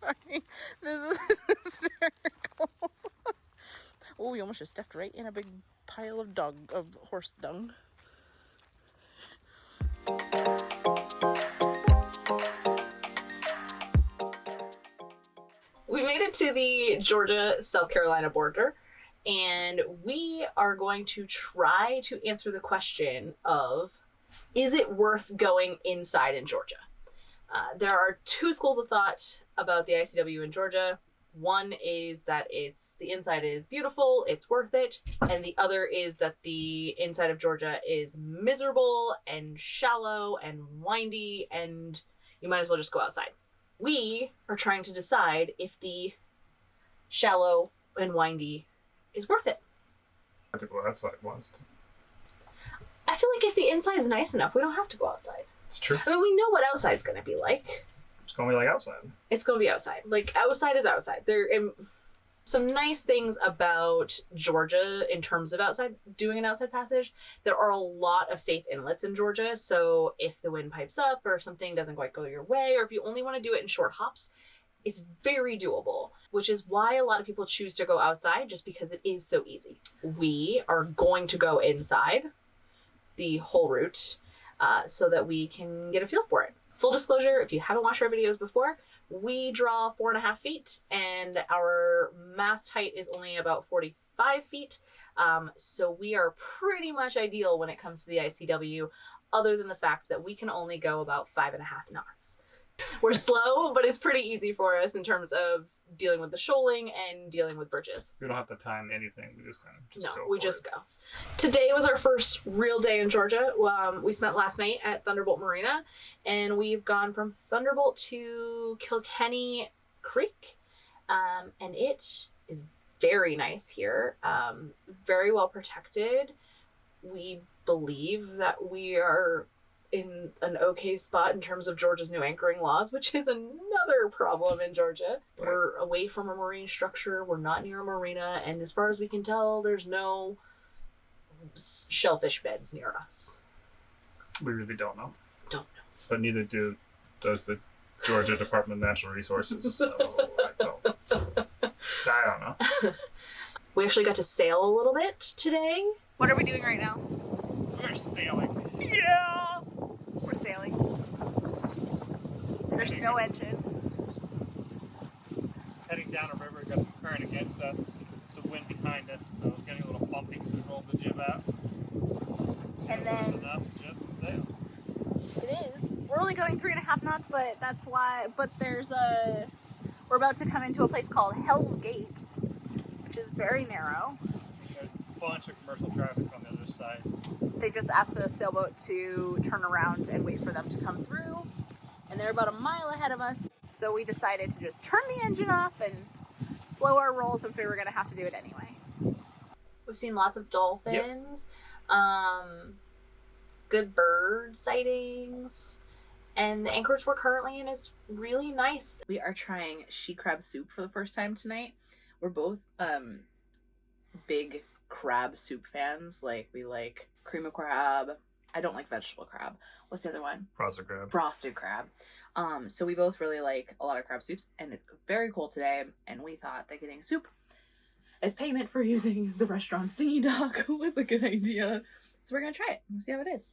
sorry. This is hysterical. Oh, we almost just stepped right in a big pile of horse dung. We made it to the Georgia-South Carolina border, and we are going to try to answer the question of, is it worth going inside in Georgia? There are two schools of thought about the ICW in Georgia. One is that the inside is beautiful, it's worth it, and the other is that the inside of Georgia is miserable and shallow and windy, and you might as well just go outside. We are trying to decide if the shallow and windy is worth it. I think the outside was. I feel like if the inside is nice enough, we don't have to go outside. It's true. I mean, we know what outside's going to be like. It's going to be like outside. It's going to be outside. Like, outside is outside. There are some nice things about Georgia in terms of doing an outside passage. There are a lot of safe inlets in Georgia, so if the wind pipes up or something doesn't quite go your way, or if you only want to do it in short hops, it's very doable, which is why a lot of people choose to go outside, just because it is so easy. We are going to go inside the whole route so that we can get a feel for it. Full disclosure, if you haven't watched our videos before, we draw 4.5 feet and our mast height is only about 45 feet. So we are pretty much ideal when it comes to the ICW, other than the fact that we can only go about 5.5 knots. We're slow, but it's pretty easy for us in terms of dealing with the shoaling and dealing with bridges. We don't have to time anything. We just kind of go. We just go. Today was our first real day in Georgia. We spent last night at Thunderbolt Marina, and we've gone from Thunderbolt to Kilkenny Creek, and it is very nice here, very well protected. We believe that we are in an okay spot in terms of Georgia's new anchoring laws, which is another problem in Georgia. Right. We're away from a marine structure, we're not near a marina, and as far as we can tell, there's no shellfish beds near us. We really don't know. Don't know. But neither does the Georgia Department of Natural Resources, so I don't know. We actually got to sail a little bit today. What are we doing right now? We're sailing. Yeah! We're sailing. There's no engine. Heading down a river, got some current against us, some wind behind us, so it's getting a little bumpy, so we rolled the jib out. And then enough just to sail. it is. We're only going 3.5 knots, but that's why. But we're about to come into a place called Hell's Gate, which is very narrow. There's a bunch of commercial traffic on the other side. They just asked a sailboat to turn around and wait for them to come through, and they're about a mile ahead of us, so we decided to just turn the engine off and slow our roll since we were going to have to do it anyway. We've seen lots of dolphins, good bird sightings, and the anchorage we're currently in is really nice. We are trying she crab soup for the first time tonight. We're both big crab soup fans. Like, we like cream of crab. I don't like vegetable crab. What's the other one? Frosted crab. So we both really like a lot of crab soups, and it's very cold today, and we thought that getting soup as payment for using the restaurant's dinghy dock was a good idea. So we're gonna try it. We'll see how it is.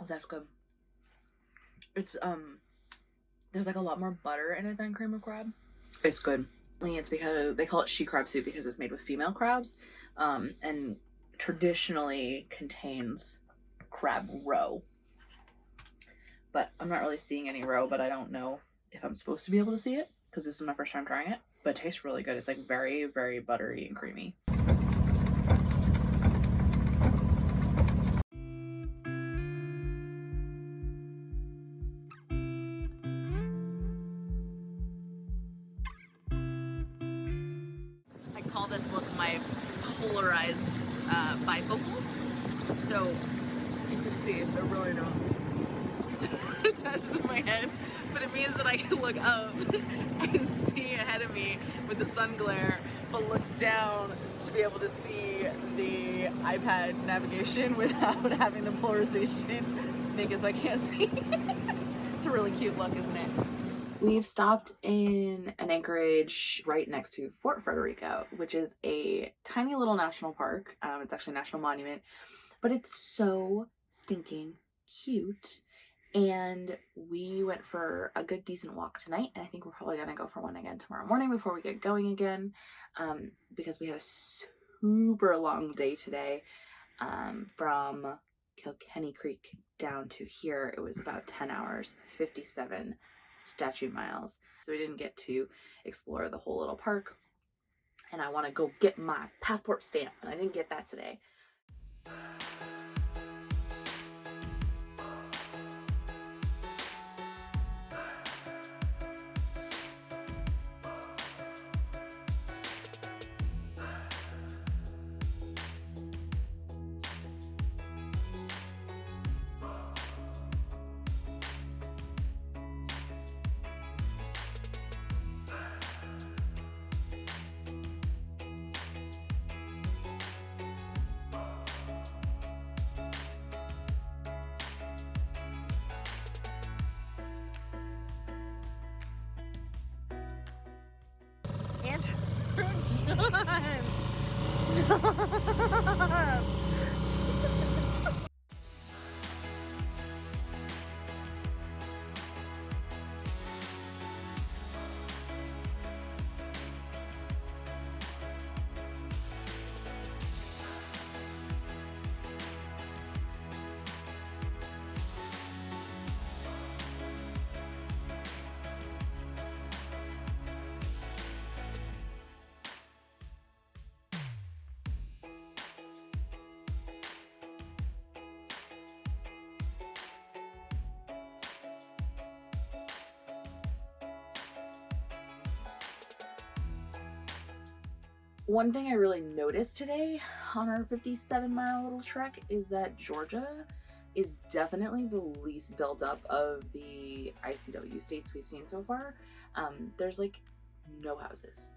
Oh, that's good. It's there's like a lot more butter in it than cream of crab. It's good. It's because they call it she crab soup because it's made with female crabs, and traditionally contains crab roe. But I'm not really seeing any roe, but I don't know if I'm supposed to be able to see it because this is my first time trying it. But it tastes really good. It's like very, very buttery and creamy. I call this look my polarized bifocals. So you can see they're really not attached to my head, but it means that I can look up and see ahead of me with the sun glare, but look down to be able to see the iPad navigation without having the polarization make it so I can't see. It's really cute look, isn't it? We've stopped in an anchorage right next to Fort Frederico, which is a tiny little national park. It's actually a national monument, but it's so stinking cute. And we went for a good, decent walk tonight, and I think we're probably going to go for one again tomorrow morning before we get going again, because we had a super long day today. From Kilkenny Creek down to here, it was about 10 hours, 57 statute miles. So we didn't get to explore the whole little park, and I want to go get my passport stamp, and I didn't get that today. Stop! One thing I really noticed today on our 57-mile little trek is that Georgia is definitely the least built up of the ICW states we've seen so far. There's like no houses.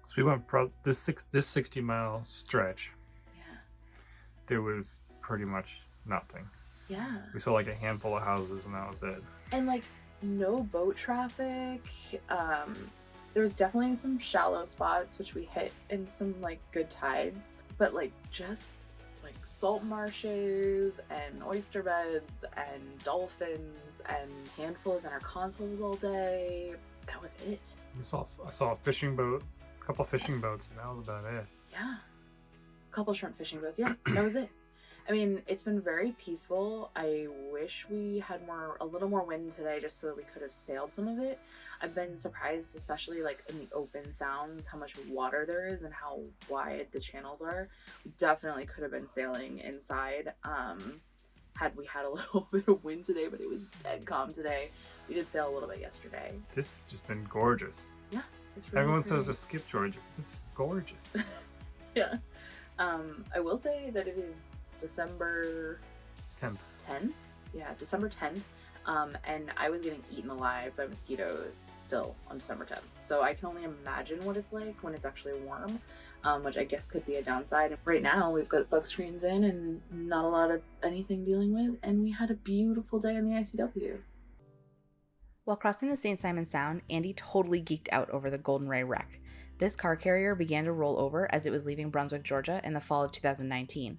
So we went this 60-mile stretch. Yeah. There was pretty much nothing. Yeah. We saw like a handful of houses, and that was it. And like no boat traffic. There was definitely some shallow spots, which we hit in some like good tides, but like just like salt marshes and oyster beds and dolphins and handfuls in our consoles all day. That was it. I saw a fishing boat, a couple fishing boats, and that was about it. Yeah. A couple shrimp fishing boats. Yeah, that was it. I mean, it's been very peaceful. I wish we had a little more wind today just so that we could have sailed some of it. I've been surprised, especially like in the open sounds, how much water there is and how wide the channels are. We definitely could have been sailing inside had we had a little bit of wind today, but it was dead calm today. We did sail a little bit yesterday. This has just been gorgeous. Yeah, it's really Everyone pretty. says to skip Georgia. This is gorgeous. Yeah. I will say that it is December 10th. 10? Yeah, December 10th. And I was getting eaten alive by mosquitoes still on December 10th. So I can only imagine what it's like when it's actually warm, which I guess could be a downside. Right now, we've got bug screens in and not a lot of anything dealing with, and we had a beautiful day in the ICW. While crossing the St. Simon Sound, Andy totally geeked out over the Golden Ray wreck. This car carrier began to roll over as it was leaving Brunswick, Georgia in the fall of 2019.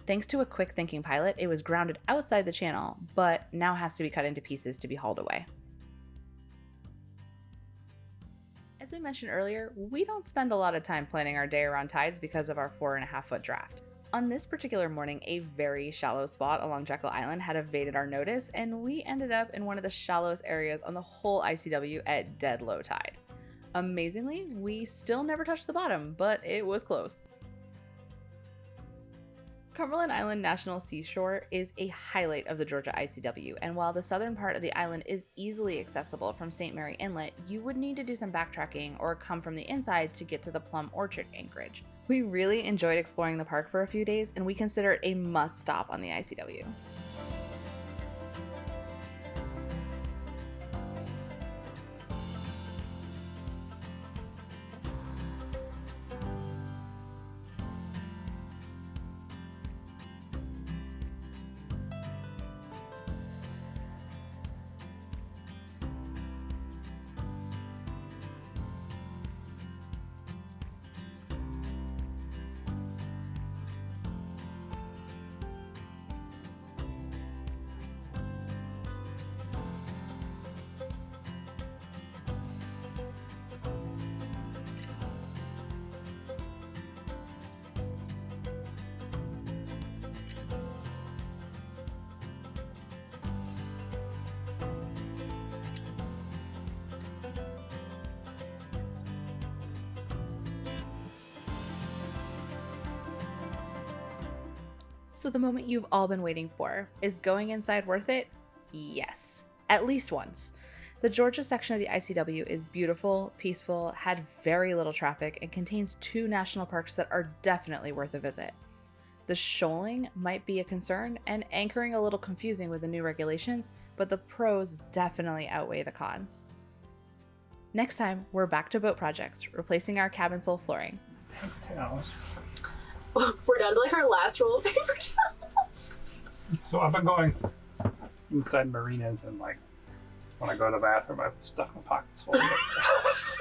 Thanks to a quick thinking pilot, it was grounded outside the channel, but now has to be cut into pieces to be hauled away. As we mentioned earlier, we don't spend a lot of time planning our day around tides because of our 4.5-foot draft. On this particular morning, a very shallow spot along Jekyll Island had evaded our notice, and we ended up in one of the shallowest areas on the whole ICW at dead low tide. Amazingly, we still never touched the bottom, but it was close. Cumberland Island National Seashore is a highlight of the Georgia ICW, and while the southern part of the island is easily accessible from St. Mary Inlet, you would need to do some backtracking or come from the inside to get to the Plum Orchard anchorage. We really enjoyed exploring the park for a few days, and we consider it a must stop on the ICW. So the moment you've all been waiting for, is going inside worth it? Yes, at least once. The Georgia section of the ICW is beautiful, peaceful, had very little traffic, and contains 2 national parks that are definitely worth a visit. The shoaling might be a concern and anchoring a little confusing with the new regulations, but the pros definitely outweigh the cons. Next time, we're back to boat projects, replacing our cabin sole flooring. We're down to like our last roll of paper towels. So I've been going inside marinas and like when I go to the bathroom, I stuff my pockets full of paper towels.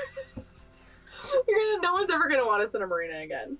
No one's ever gonna want us in a marina again.